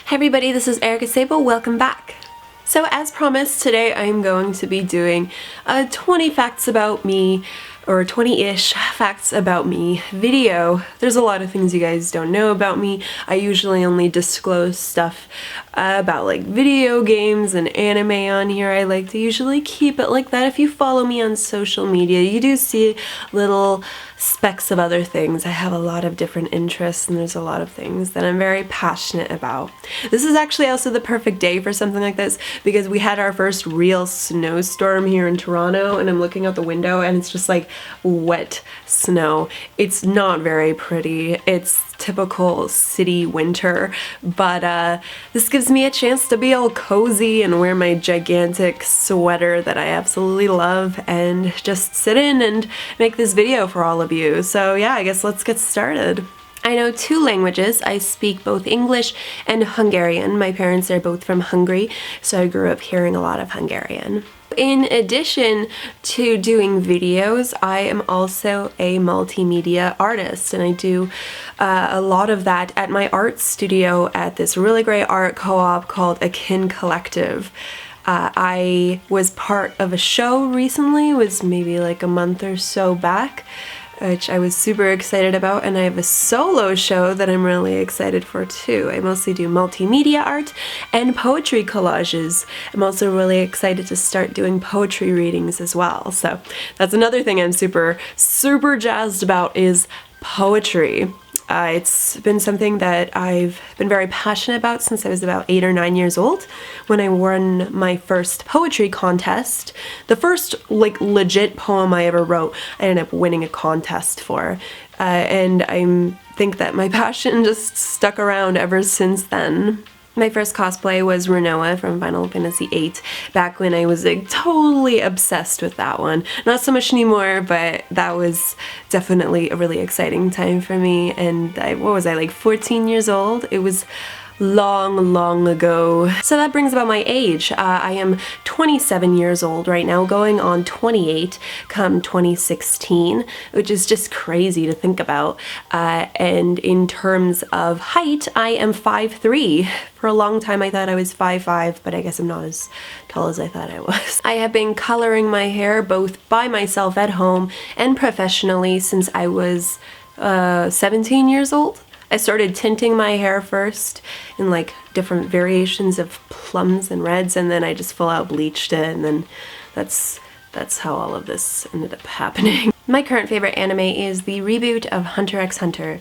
Hi everybody, this is Erika Szabo. Welcome back. So as promised, today I'm going to be doing 20 facts about me, or 20-ish facts about me video. There's a lot of things you guys don't know about me. I usually only disclose stuff about like video games and anime on here. I like to usually keep it like that. If you follow me on social media, you do see little specks of other things. I have a lot of different interests and there's a lot of things that I'm very passionate about. This is actually also the perfect day for something like this because we had our first real snowstorm here in Toronto, and I'm looking out the window and it's just like wet snow. It's not very pretty. It's typical city winter, but this gives me a chance to be all cozy and wear my gigantic sweater that I absolutely love and just sit in and make this video for all of you. So yeah, I guess let's get started. I know 2 languages. I speak both English and Hungarian. My parents are both from Hungary, so I grew up hearing a lot of Hungarian. In addition to doing videos, I am also a multimedia artist, and I do a lot of that at my art studio at this really great art co-op called Akin Collective. I was part of a show recently, it was maybe like a month or so back, which I was super excited about, and I have a solo show that I'm really excited for too. I mostly do multimedia art and poetry collages. I'm also really excited to start doing poetry readings as well. So that's another thing I'm super jazzed about, is poetry. It's been something that I've been very passionate about since I was about 8 or 9 years old when I won my first poetry contest. The first like legit poem I ever wrote, I ended up winning a contest for. And I think that my passion just stuck around ever since then. My first cosplay was Renoa from Final Fantasy VIII, back when I was like totally obsessed with that one. Not so much anymore, but that was definitely a really exciting time for me. And what was I, like 14 years old? It was long ago. So that brings about my age. I am 27 years old right now, going on 28 come 2016, which is just crazy to think about. And in terms of height, I am 5'3". For a long time I thought I was 5'5", but I guess I'm not as tall as I thought I was. I have been coloring my hair both by myself at home and professionally since I was 17 years old. I started tinting my hair first in like different variations of plums and reds, and then I just full out bleached it, and then that's how all of this ended up happening. My current favorite anime is the reboot of Hunter x Hunter.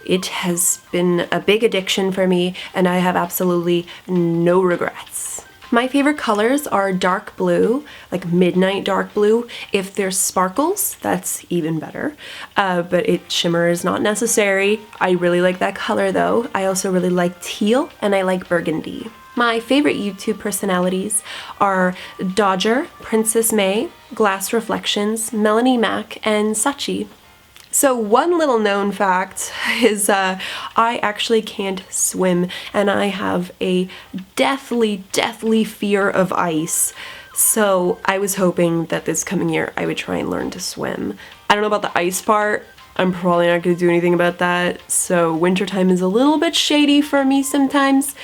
It has been a big addiction for me, and I have absolutely no regrets. My favorite colors are dark blue, like midnight dark blue. If there's sparkles, that's even better, but shimmer is not necessary. I really like that color though. I also really like teal, and I like burgundy. My favorite YouTube personalities are Dodger, Princess May, Glass Reflections, Melanie Mac, and Sachi. So one little known fact is I actually can't swim, and I have a deathly fear of ice. So I was hoping that this coming year I would try and learn to swim. I don't know about the ice part. I'm probably not going to do anything about that. So wintertime is a little bit shady for me sometimes.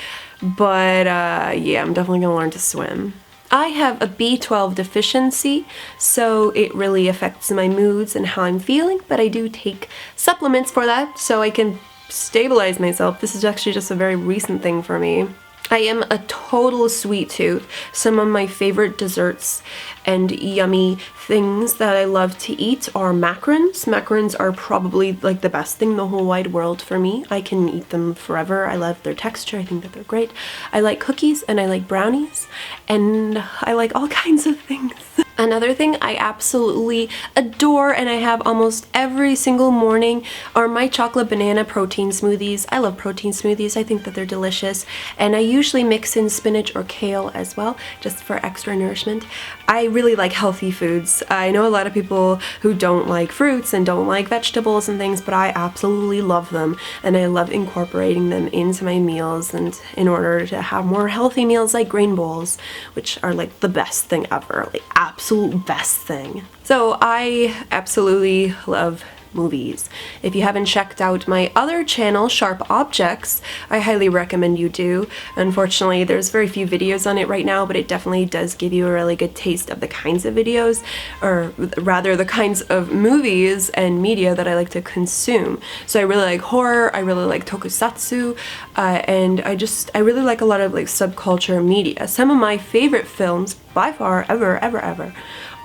But yeah, I'm definitely going to learn to swim. I have a B12 deficiency, so it really affects my moods and how I'm feeling, but I do take supplements for that so I can stabilize myself. This is actually just a very recent thing for me. I am a total sweet tooth. Some of my favorite desserts and yummy things that I love to eat are macarons. Macarons are probably like the best thing in the whole wide world for me. I can eat them forever. I love their texture. I think that they're great. I like cookies and I like brownies, and I like all kinds of things. Another thing I absolutely adore, and I have almost every single morning, are my chocolate banana protein smoothies. I love protein smoothies. I think that they're delicious, and I usually mix in spinach or kale as well, just for extra nourishment. I really like healthy foods. I know a lot of people who don't like fruits and don't like vegetables and things, but I absolutely love them, and I love incorporating them into my meals, and in order to have more healthy meals like grain bowls, which are like the best thing ever, like absolute best thing. So I absolutely love movies. If you haven't checked out my other channel, Sharp Objects, I highly recommend you do. Unfortunately, there's very few videos on it right now, but it definitely does give you a really good taste of the kinds of videos, or rather the kinds of movies and media that I like to consume. So I really like horror, I really like tokusatsu, and I really like a lot of like subculture media. Some of my favorite films by far ever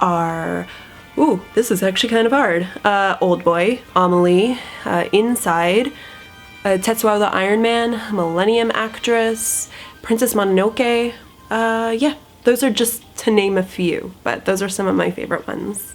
are, ooh, this is actually kind of hard, Oldboy, Amelie, Inside, Tetsuo the Iron Man, Millennium Actress, Princess Mononoke. Yeah, those are just to name a few, but those are some of my favorite ones.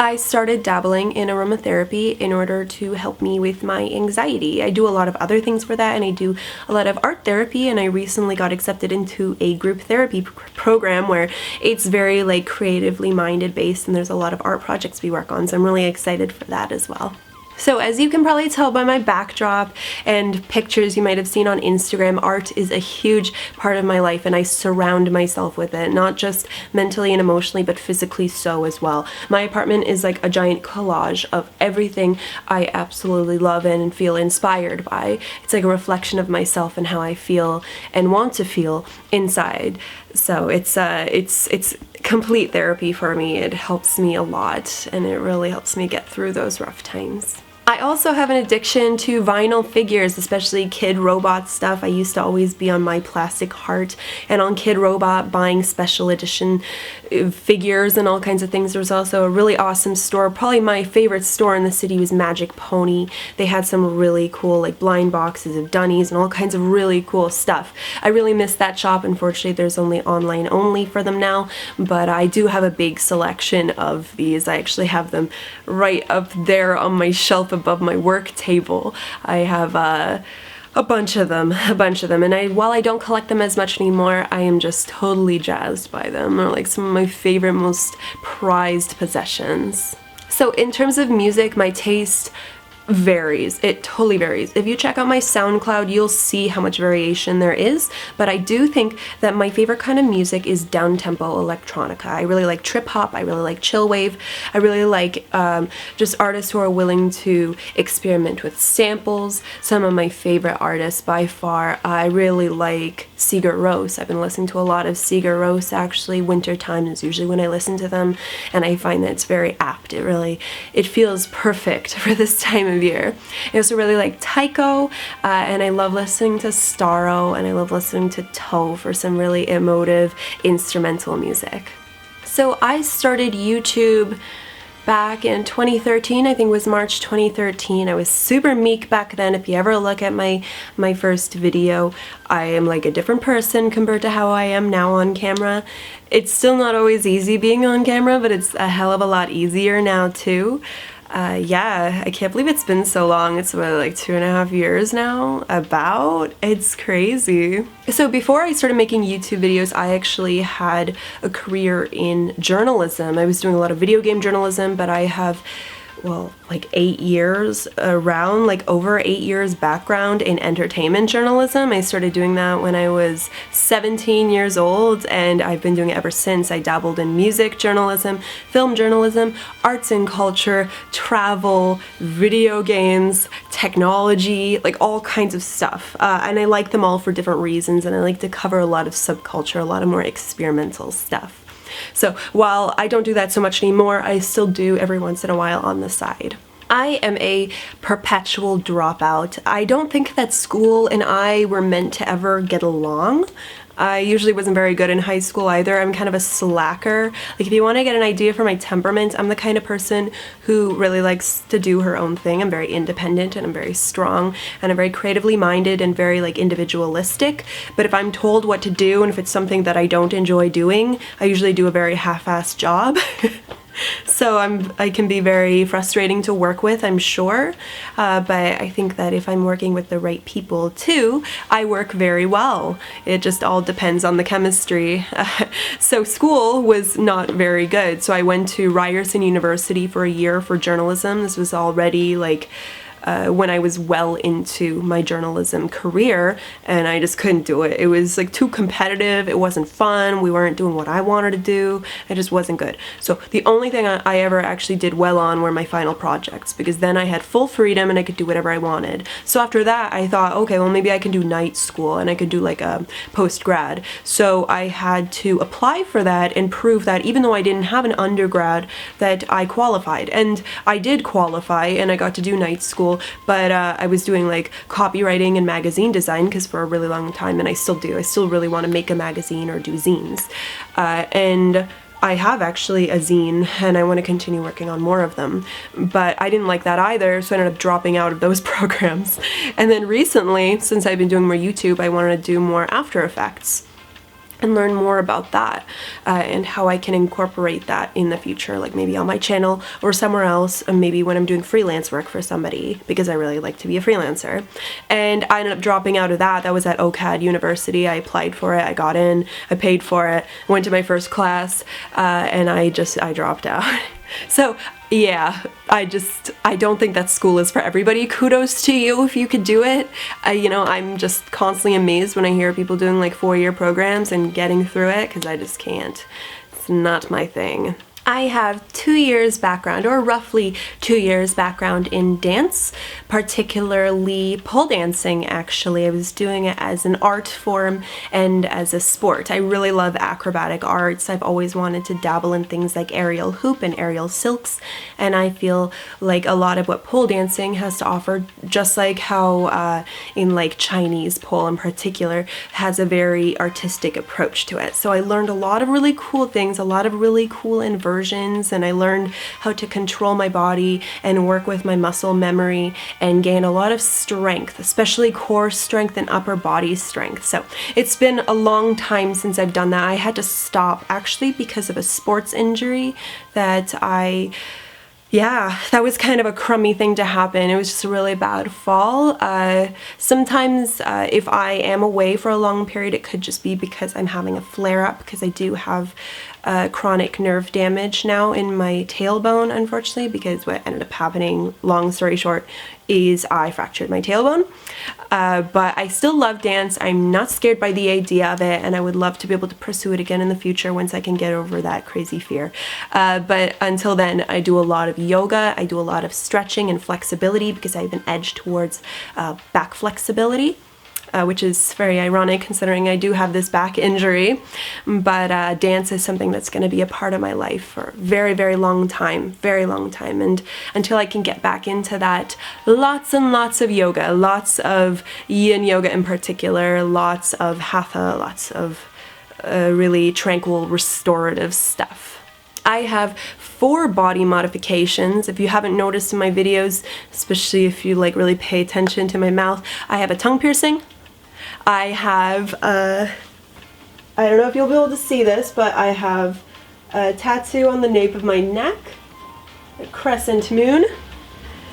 I started dabbling in aromatherapy in order to help me with my anxiety. I do a lot of other things for that, and I do a lot of art therapy, and I recently got accepted into a group therapy program where it's very like creatively minded based, and there's a lot of art projects we work on, so I'm really excited for that as well. So as you can probably tell by my backdrop and pictures you might have seen on Instagram, art is a huge part of my life, and I surround myself with it, not just mentally and emotionally, but physically so as well. My apartment is like a giant collage of everything I absolutely love and feel inspired by. It's like a reflection of myself and how I feel and want to feel inside. So it's complete therapy for me. It helps me a lot, and it really helps me get through those rough times. I also have an addiction to vinyl figures, especially Kid Robot stuff. I used to always be on My Plastic Heart and on Kid Robot buying special edition figures and all kinds of things. There was also a really awesome store. Probably my favorite store in the city was Magic Pony. They had some really cool like blind boxes of Dunnies and all kinds of really cool stuff. I really miss that shop. Unfortunately, there's only online only for them now, but I do have a big selection of these. I actually have them right up there on my shelf above my work table. I have a bunch of them, and while I don't collect them as much anymore, I am just totally jazzed by them. They're like some of my favorite, most prized possessions. So in terms of music, my taste varies. It totally varies. If you check out my SoundCloud, you'll see how much variation there is, but I do think that my favorite kind of music is down-tempo electronica. I really like trip hop, I really like chill wave, I really like just artists who are willing to experiment with samples. Some of my favorite artists by far, I really like Sigur Rós. I've been listening to a lot of Sigur Rós actually. Wintertime is usually when I listen to them, and I find that it's very apt. It feels perfect for this time of year. I also really like Taiko, and I love listening to Starro, and I love listening to Toe for some really emotive instrumental music. So I started YouTube back in 2013, I think it was March 2013. I was super meek back then. If you ever look at my first video, I am like a different person compared to how I am now on camera. It's still not always easy being on camera, but it's a hell of a lot easier now too. Yeah, I can't believe it's been so long. It's about like 2.5 years now, It's crazy. So before I started making YouTube videos, I actually had a career in journalism. I was doing a lot of video game journalism, but I have, well, like over 8 years background in entertainment journalism. I started doing that when I was 17 years old, and I've been doing it ever since. I dabbled in music journalism, film journalism, arts and culture, travel, video games, technology, like all kinds of stuff. And I like them all for different reasons, and I like to cover a lot of subculture, a lot of more experimental stuff. So while I don't do that so much anymore, I still do every once in a while on the side. I am a perpetual dropout. I don't think that school and I were meant to ever get along. I usually wasn't very good in high school either. I'm kind of a slacker. Like if you want to get an idea for my temperament, I'm the kind of person who really likes to do her own thing. I'm very independent and I'm very strong and I'm very creatively minded and very like individualistic. But if I'm told what to do and if it's something that I don't enjoy doing, I usually do a very half-assed job. So I can be very frustrating to work with, I'm sure, but I think that if I'm working with the right people too, I work very well. It just all depends on the chemistry. So school was not very good, so I went to Ryerson University for a year for journalism. This was already like when I was well into my journalism career, and I just couldn't do it. It was like too competitive, it wasn't fun, we weren't doing what I wanted to do, it just wasn't good. So the only thing I ever actually did well on were my final projects, because then I had full freedom and I could do whatever I wanted. So after that I thought, okay, well maybe I can do night school and I could do like a post-grad. So I had to apply for that and prove that even though I didn't have an undergrad, that I qualified. And I did qualify and I got to do night school, but I was doing like copywriting and magazine design, because for a really long time, and I still do, I still really want to make a magazine or do zines. And I have actually a zine and I want to continue working on more of them, but I didn't like that either, so I ended up dropping out of those programs. And then recently, since I've been doing more YouTube, I wanted to do more After Effects and learn more about that, and how I can incorporate that in the future, like maybe on my channel or somewhere else, and maybe when I'm doing freelance work for somebody, because I really like to be a freelancer. And I ended up dropping out of that. That was at OCAD University. I applied for it, I got in, I paid for it, went to my first class, and I dropped out. So yeah, I don't think that school is for everybody. Kudos to you if you could do it. You know, I'm just constantly amazed when I hear people doing like 4-year programs and getting through it, because I just can't. It's not my thing. I have 2 years background, or roughly 2 years background in dance, particularly pole dancing actually. I was doing it as an art form and as a sport. I really love acrobatic arts. I've always wanted to dabble in things like aerial hoop and aerial silks, and I feel like a lot of what pole dancing has to offer, just like how in like Chinese pole in particular, has a very artistic approach to it. So I learned a lot of really cool things, a lot of really cool inversions, and I learned how to control my body and work with my muscle memory and gain a lot of strength, especially core strength and upper body strength. So it's been a long time since I've done that. I had to stop actually because of a sports injury that that was kind of a crummy thing to happen. It was just a really bad fall. Sometimes if I am away for a long period, it could just be because I'm having a flare-up, because I do have chronic nerve damage now in my tailbone, unfortunately, because what ended up happening, long story short, is I fractured my tailbone. But I still love dance. I'm not scared by the idea of it, and I would love to be able to pursue it again in the future once I can get over that crazy fear. But until then, I do a lot of yoga, I do a lot of stretching and flexibility, because I have an edge towards back flexibility. Which is very ironic considering I do have this back injury, but dance is something that's going to be a part of my life for a very, very long time, and until I can get back into that, lots and lots of yoga, lots of yin yoga in particular, lots of hatha, lots of really tranquil, restorative stuff. I have 4 body modifications. If you haven't noticed in my videos, especially if you like really pay attention to my mouth, I have a tongue piercing. I have, I don't know if you'll be able to see this, but I have a tattoo on the nape of my neck, a crescent moon,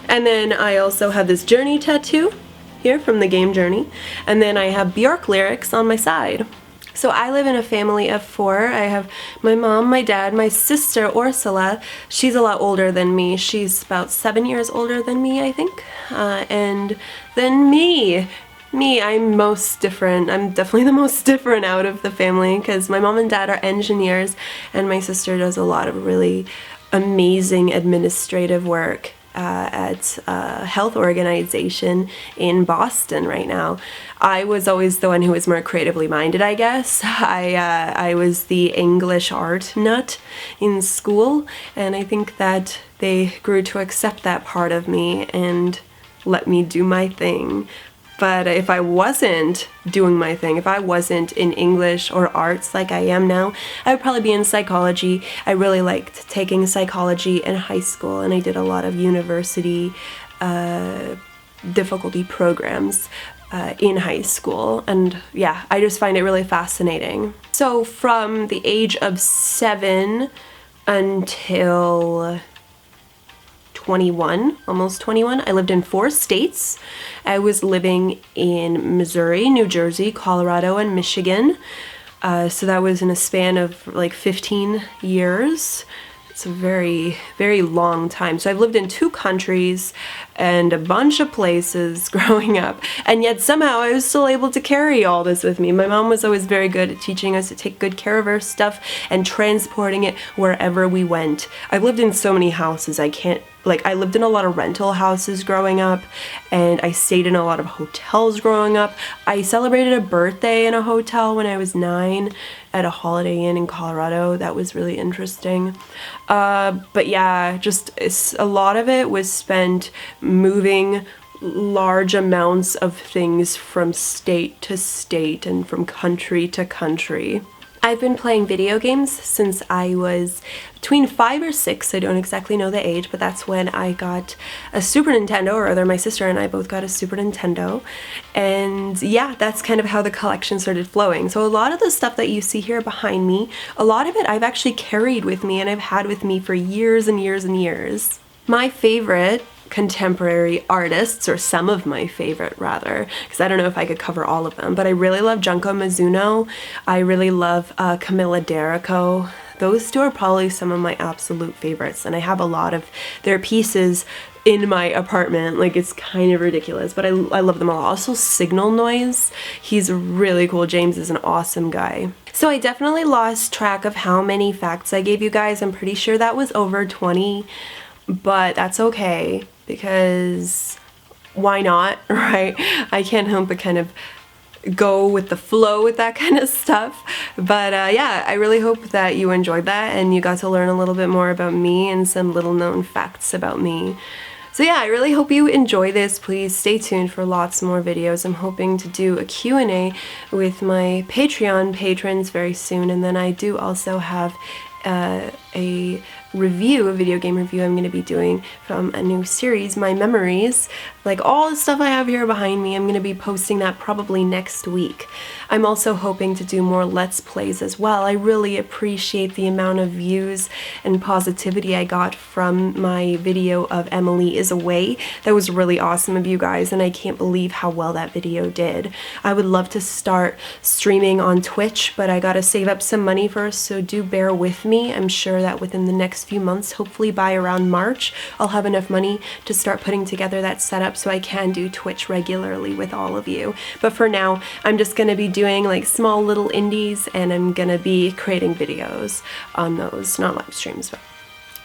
and then I also have this Journey tattoo here from the game Journey, and then I have Bjork lyrics on my side. So I live in a family of 4. I have my mom, my dad, my sister Ursula. She's a lot older than me. She's about 7 years older than me, I think, and then me. I'm most different. I'm definitely the most different out of the family, because my mom and dad are engineers and my sister does a lot of really amazing administrative work at a health organization in Boston right now. I was always the one who was more creatively minded, I guess. I was the English art nut in school, and I think that they grew to accept that part of me and let me do my thing. But if I wasn't doing my thing, if I wasn't in English or arts like I am now, I would probably be in psychology. I really liked taking psychology in high school, and I did a lot of university difficulty programs in high school, and yeah, I just find it really fascinating. So from the age of 7 until 21, almost 21, I lived in 4 states. I was living in Missouri, New Jersey, Colorado, and Michigan. So that was in a span of like 15 years. It's a very, very long time. So I've lived in 2 countries and a bunch of places growing up, and yet somehow I was still able to carry all this with me. My mom was always very good at teaching us to take good care of our stuff and transporting it wherever we went. I've lived in so many houses, I lived in a lot of rental houses growing up, and I stayed in a lot of hotels growing up. I celebrated a birthday in a hotel when I was 9 at a Holiday Inn in Colorado. That was really interesting. But yeah, a lot of it was spent moving large amounts of things from state to state and from country to country. I've been playing video games since I was between 5 or 6. I don't exactly know the age, but that's when I got a Super Nintendo, or rather my sister and I both got a Super Nintendo. And yeah, that's kind of how the collection started flowing. So a lot of the stuff that you see here behind me, a lot of it I've actually carried with me and I've had with me for years and years and years. My favorite contemporary artists, or some of my favorite rather, because I don't know if I could cover all of them, but I really love Junko Mizuno. I really love Camilla D'Errico. Those 2 are probably some of my absolute favorites, and I have a lot of their pieces in my apartment. Like, it's kind of ridiculous, but I love them all. Also Signal Noise, he's really cool. James is an awesome guy. So I definitely lost track of how many facts I gave you guys. I'm pretty sure that was over 20, but that's okay, because why not, right? I can't help but kind of go with the flow with that kind of stuff. But yeah, I really hope that you enjoyed that and you got to learn a little bit more about me and some little known facts about me. So yeah, I really hope you enjoy this. Please stay tuned for lots more videos. I'm hoping to do a Q&A with my Patreon patrons very soon, and then I do also have a video game review I'm going to be doing from a new series, My Memories. Like all the stuff I have here behind me, I'm going to be posting that probably next week. I'm also hoping to do more Let's Plays as well. I really appreciate the amount of views and positivity I got from my video of Emily is Away. That was really awesome of you guys, and I can't believe how well that video did. I would love to start streaming on Twitch, but I gotta save up some money first, so do bear with me. I'm sure that within the next few months, hopefully by around March, I'll have enough money to start putting together that setup so I can do Twitch regularly with all of you. But for now, I'm just gonna be doing like small little indies, and I'm gonna be creating videos on those, not live streams,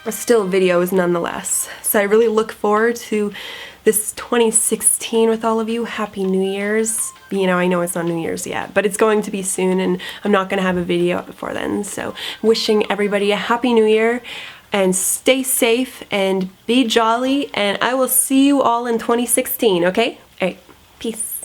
but still videos nonetheless. So I really look forward to this 2016 with all of you. Happy New Year's. You know, I know it's not New Year's yet, but it's going to be soon, and I'm not gonna have a video up before then. So wishing everybody a Happy New Year, and stay safe and be jolly, and I will see you all in 2016, okay? All right, peace.